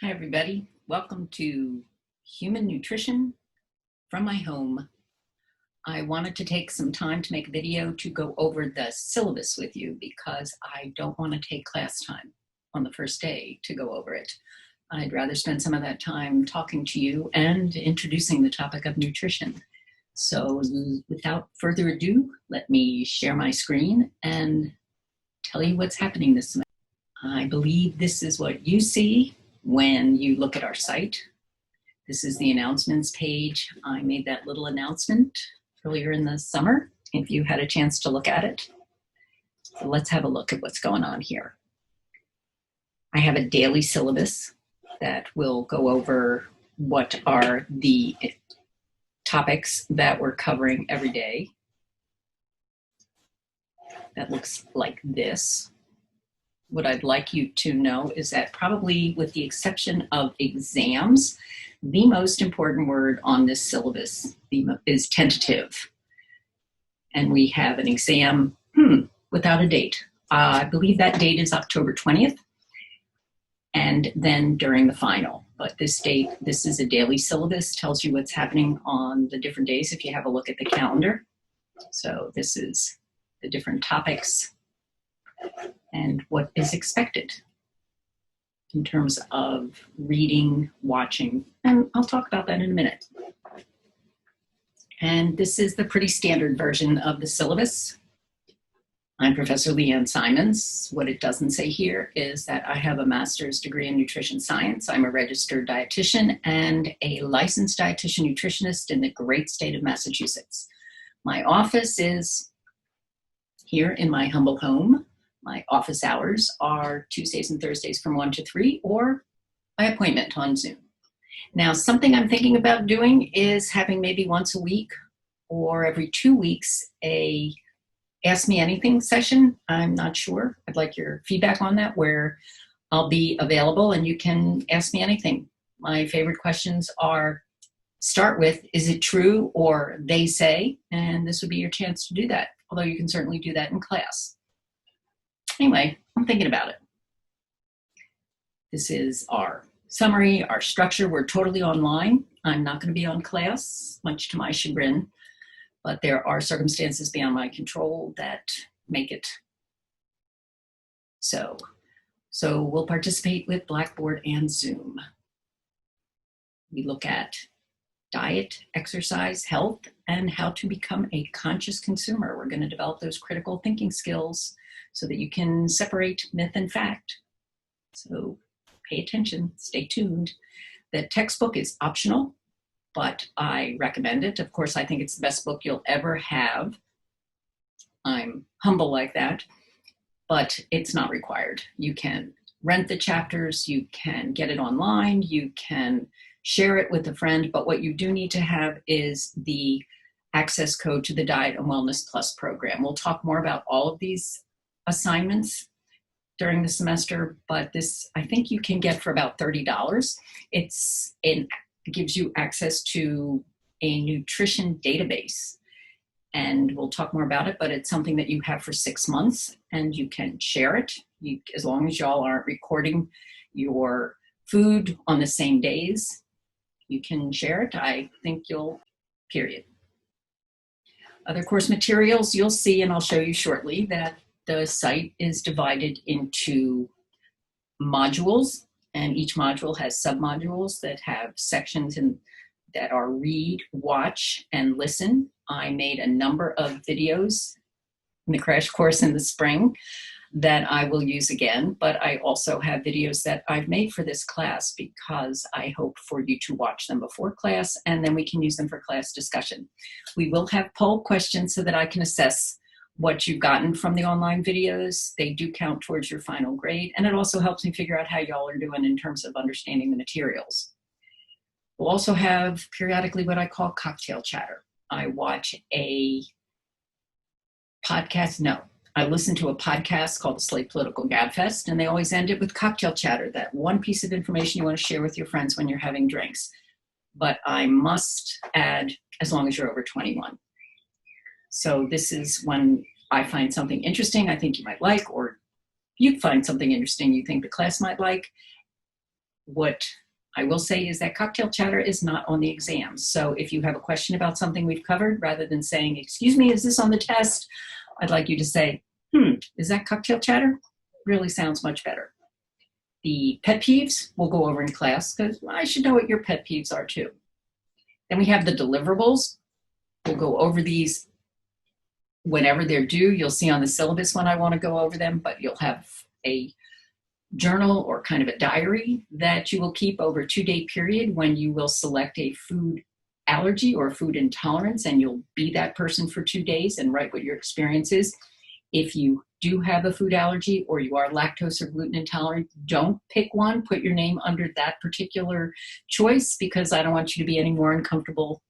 Hi, everybody. Welcome to Human Nutrition from my home. I wanted to take some time to make a video to go over the syllabus with you because I don't want to take class time on the first day to go over it. I'd rather spend some of that time talking to you and introducing the topic of nutrition. So without further ado, let me share my screen and tell you what's happening this semester. I believe this is what you see when you look at our site. This is the announcements page. I made that little announcement earlier in the summer, if you had a chance to look at it. So let's have a look at what's going on here. I have a daily syllabus that will go over what are the topics that we're covering every day. That looks like this. What I'd like you to know is that probably with the exception of exams, the most important word on this syllabus is tentative. And we have an exam without a date. I believe that date is October 20th, and then during the final. But this date, this is a daily syllabus, tells you what's happening on the different days if you have a look at the calendar. So this is the different topics and what is expected in terms of reading, watching, and I'll talk about that in a minute. And this is the pretty standard version of the syllabus. I'm Professor Leanne Simons. What it doesn't say here is that I have a master's degree in nutrition science. I'm a registered dietitian and a licensed dietitian nutritionist in the great state of Massachusetts. My office is here in my humble home. My office hours are Tuesdays and Thursdays from 1 to 3 or by appointment on Zoom. Now, something I'm thinking about doing is having maybe once a week or every 2 weeks a Ask Me Anything session. I'm not sure. I'd like your feedback on that, where I'll be available and you can ask me anything. My favorite questions are start with, is it true, or they say, and this would be your chance to do that, although you can certainly do that in class. Anyway, I'm thinking about it. This is our summary, our structure. We're totally online. I'm not going to be on class, much to my chagrin, but there are circumstances beyond my control that make it so. So we'll participate with Blackboard and Zoom. We look at diet, exercise, health, and how to become a conscious consumer. We're going to develop those critical thinking skills so that you can separate myth and fact. So pay attention, stay tuned. The textbook is optional, but I recommend it. Of course, I think it's the best book you'll ever have. I'm humble like that, but it's not required. You can rent the chapters, you can get it online, you can share it with a friend, but what you do need to have is the access code to the Diet and Wellness Plus program. We'll talk more about all of these assignments during the semester, but this I think you can get for about $30. It gives you access to a nutrition database, and we'll talk more about it, but it's something that you have for 6 months and you can share it as long as y'all aren't recording your food on the same days. You can share it. I think you'll, period. Other course materials you'll see, and I'll show you shortly, that the site is divided into modules, and each module has submodules that have sections that are read, watch, and listen. I made a number of videos in the crash course in the spring that I will use again, but I also have videos that I've made for this class because I hope for you to watch them before class, and then we can use them for class discussion. We will have poll questions so that I can assess what you've gotten from the online videos. They do count towards your final grade, and it also helps me figure out how y'all are doing in terms of understanding the materials. We'll also have periodically what I call cocktail chatter. I watch a podcast, I listen to a podcast called the Slate Political Gabfest, and they always end it with cocktail chatter, that one piece of information you want to share with your friends when you're having drinks. But I must add, as long as you're over 21. So this is when I find something interesting I think you might like, or you find something interesting you think the class might like, What I will say is that cocktail chatter is not on the exams. So if you have a question about something we've covered, rather than saying, excuse me, is this on the test? I'd like you to say, is that cocktail chatter? Really sounds much better. The pet peeves we'll go over in class, because I should know what your pet peeves are too. Then we have the deliverables. We'll go over these whenever they're due. You'll see on the syllabus when I want to go over them, but you'll have a journal or kind of a diary that you will keep over a 2-day period when you will select a food allergy or food intolerance, and you'll be that person for 2 days and write what your experience is. If you do have a food allergy or you are lactose or gluten intolerant, don't pick one. Put your name under that particular choice, because I don't want you to be any more uncomfortable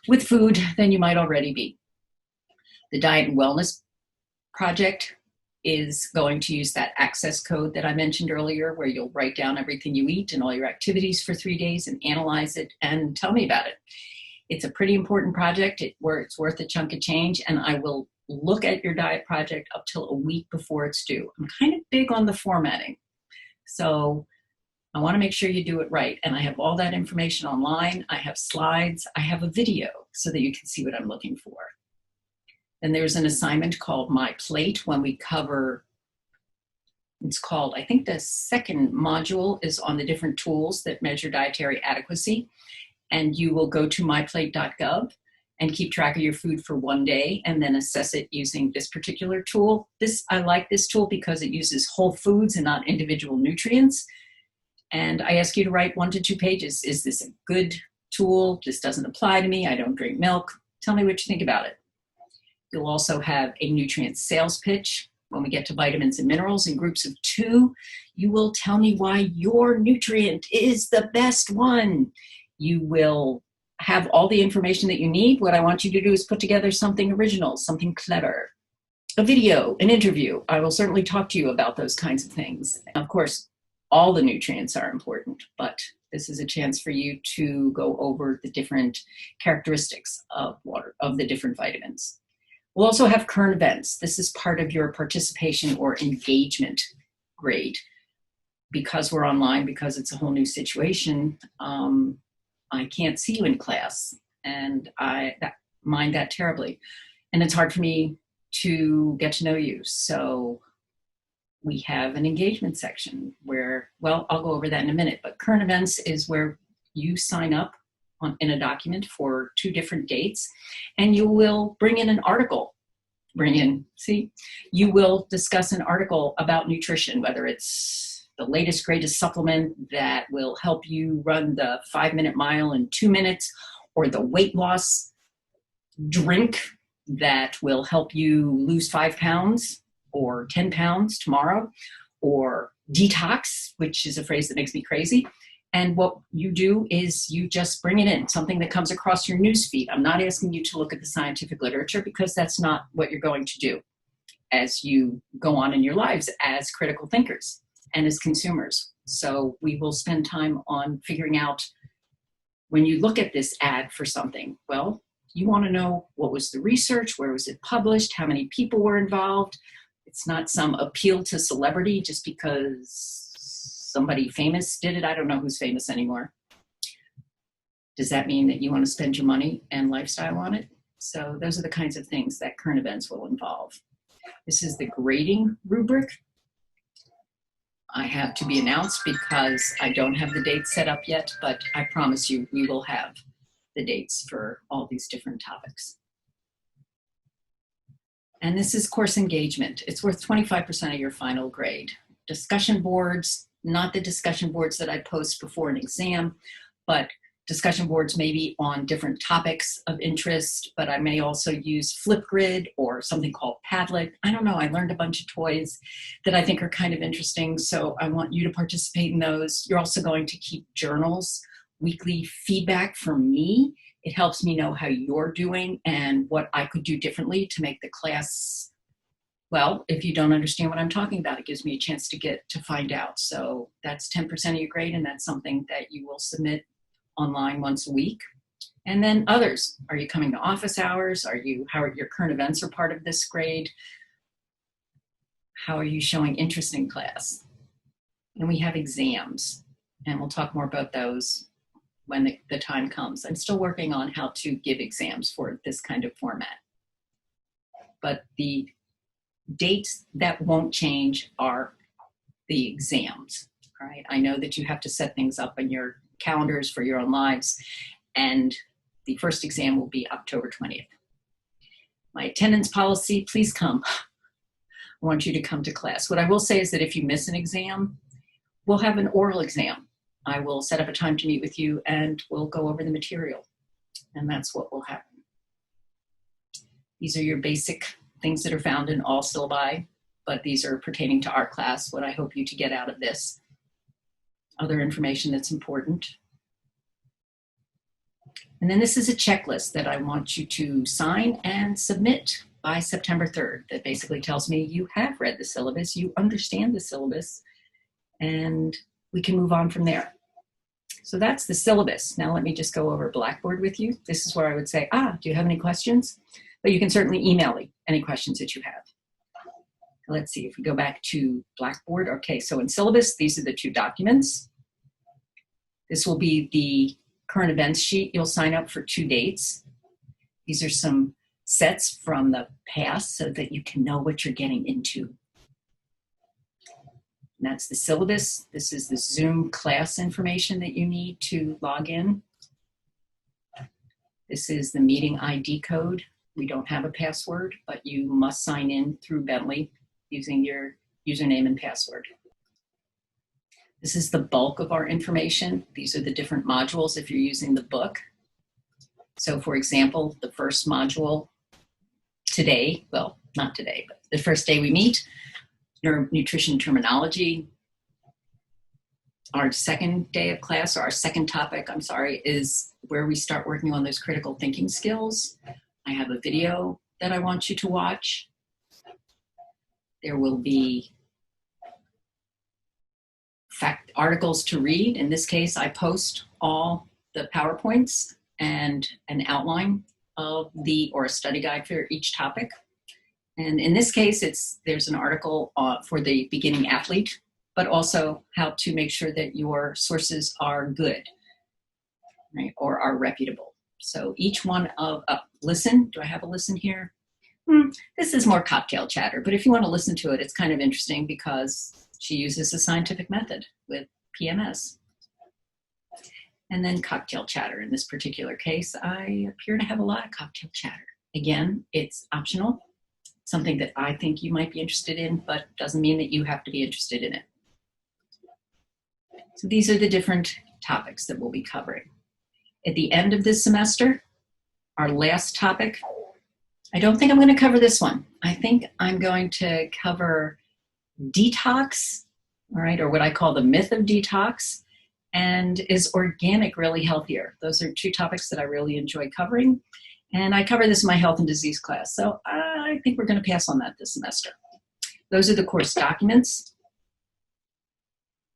with food than you might already be. The Diet and Wellness Project is going to use that access code that I mentioned earlier, where you'll write down everything you eat and all your activities for 3 days and analyze it and tell me about it. It's a pretty important project where it's worth a chunk of change, and I will look at your diet project up till a week before it's due. I'm kind of big on the formatting, so I want to make sure you do it right. And I have all that information online. I have slides. I have a video so that you can see what I'm looking for. And there's an assignment called My Plate when we cover, it's called, I think the second module is on the different tools that measure dietary adequacy. And you will go to myplate.gov and keep track of your food for 1 day and then assess it using this particular tool. I like this tool because it uses whole foods and not individual nutrients. And I ask you to write 1 to 2 pages. Is this a good tool? This doesn't apply to me. I don't drink milk. Tell me what you think about it. You'll also have a nutrient sales pitch. When we get to vitamins and minerals in groups of 2, you will tell me why your nutrient is the best one. You will have all the information that you need. What I want you to do is put together something original, something clever, a video, an interview. I will certainly talk to you about those kinds of things. Of course, all the nutrients are important, but this is a chance for you to go over the different characteristics of the different vitamins. We'll also have current events. This is part of your participation or engagement grade. Because we're online, because it's a whole new situation, I can't see you in class, and I mind that terribly. And it's hard for me to get to know you. So we have an engagement section where, well, I'll go over that in a minute, but current events is where you sign up in a document for 2 different dates, and you will bring in an article. You will discuss an article about nutrition, whether it's the latest, greatest supplement that will help you run the 5-minute mile in 2 minutes, or the weight loss drink that will help you lose 5 pounds or 10 pounds tomorrow, or detox, which is a phrase that makes me crazy. And what you do is you just bring it in, something that comes across your newsfeed. I'm not asking you to look at the scientific literature, because that's not what you're going to do as you go on in your lives as critical thinkers and as consumers. So we will spend time on figuring out, when you look at this ad for something, well, you want to know what was the research, where was it published, how many people were involved. It's not some appeal to celebrity just because somebody famous did it. I don't know who's famous anymore. Does that mean that you want to spend your money and lifestyle on it? So those are the kinds of things that current events will involve. This is the grading rubric. I have to be announced because I don't have the dates set up yet, but I promise you we will have the dates for all these different topics. And this is course engagement. It's worth 25% of your final grade. Discussion boards, not the discussion boards that I post before an exam, but discussion boards maybe on different topics of interest, but I may also use Flipgrid or something called Padlet. I don't know, I learned a bunch of toys that I think are kind of interesting, so I want you to participate in those. You're also going to keep journals, weekly feedback from me. It helps me know how you're doing and what I could do differently to make the class, well, if you don't understand what I'm talking about, it gives me a chance to find out. So that's 10% of your grade, and that's something that you will submit online once a week. And then others. Are you coming to office hours? How are your current events are part of this grade? How are you showing interest in class? And we have exams. And we'll talk more about those when the time comes. I'm still working on how to give exams for this kind of format. But the dates that won't change are the exams, right? I know that you have to set things up in your calendars for your own lives, and the first exam will be October 20th. My attendance policy, please come. I want you to come to class. What I will say is that if you miss an exam, we'll have an oral exam. I will set up a time to meet with you and we'll go over the material. And that's what will happen. These are your basic things that are found in all syllabi, but these are pertaining to our class, what I hope you to get out of this. Other information that's important. And then this is a checklist that I want you to sign and submit by September 3rd that basically tells me you have read the syllabus, you understand the syllabus, and we can move on from there. So that's the syllabus. Now let me just go over Blackboard with you. This is where I would say, do you have any questions? But you can certainly email me any questions that you have. Let's see if we go back to Blackboard. Okay, so in syllabus, these are the two documents. This will be the current events sheet. You'll sign up for 2 dates. These are some sets from the past so that you can know what you're getting into. And that's the syllabus. This is the Zoom class information that you need to log in. This is the meeting ID code. We don't have a password, but you must sign in through Bentley using your username and password. This is the bulk of our information. These are the different modules if you're using the book. So for example, the first module today, well, not today, but the first day we meet, nutrition terminology. Our second day of class, or our second topic, I'm sorry, is where we start working on those critical thinking skills. I have a video that I want you to watch. There will be fact articles to read. In this case, I post all the PowerPoints and an outline of or a study guide for each topic. And in this case, there's an article for the beginning athlete, but also how to make sure that your sources are good, right, or are reputable. So each one of, listen, do I have a listen here? This is more cocktail chatter, but if you want to listen to it, it's kind of interesting because she uses a scientific method with PMS. And then cocktail chatter. In this particular case, I appear to have a lot of cocktail chatter. Again, it's optional. Something that I think you might be interested in, but doesn't mean that you have to be interested in it. So these are the different topics that we'll be covering. At the end of this semester, our last topic, I don't think I'm going to cover this one. I think I'm going to cover detox, all right, or what I call the myth of detox, and is organic really healthier? Those are 2 topics that I really enjoy covering. And I cover this in my health and disease class. So I think we're going to pass on that this semester. Those are the course documents.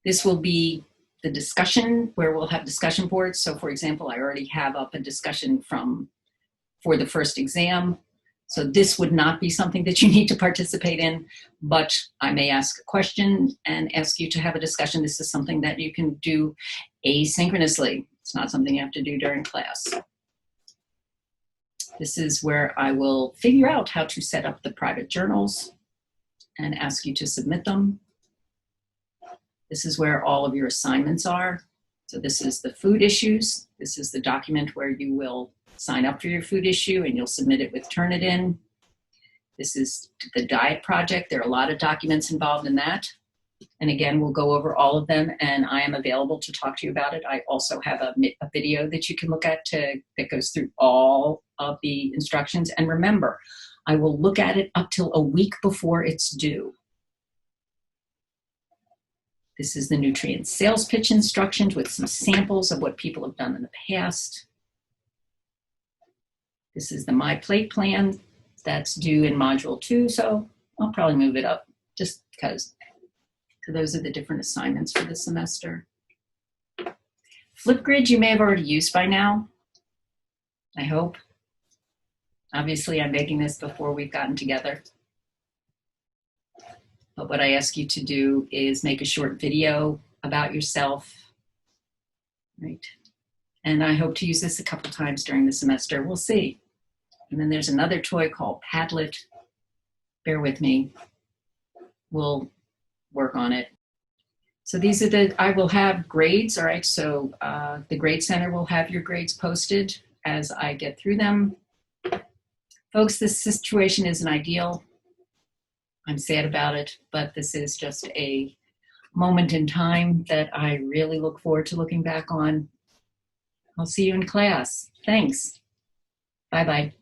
This will be the discussion where we'll have discussion boards. So for example, I already have up a discussion for the first exam. So this would not be something that you need to participate in, but I may ask a question and ask you to have a discussion. This is something that you can do asynchronously. It's not something you have to do during class. This is where I will figure out how to set up the private journals and ask you to submit them. This is where all of your assignments are. So this is the food issues. This is the document where you will sign up for your food issue and you'll submit it with Turnitin. This is the diet project. There are a lot of documents involved in that. And again, we'll go over all of them and I am available to talk to you about it. I also have a video that you can look at that goes through all of the instructions. And remember, I will look at it up till a week before it's due. This is the nutrient sales pitch instructions with some samples of what people have done in the past. This is the My Plate plan that's due in Module 2, so I'll probably move it up just because. So those are the different assignments for the semester. Flipgrid you may have already used by now, I hope. Obviously, I'm making this before we've gotten together. But what I ask you to do is make a short video about yourself, right? And I hope to use this a couple times during the semester. We'll see. And then there's another toy called Padlet. Bear with me. We'll work on it. So these are I will have grades, all right? So the Grade Center will have your grades posted as I get through them. Folks, this situation isn't ideal. I'm sad about it, but this is just a moment in time that I really look forward to looking back on. I'll see you in class. Thanks. Bye-bye.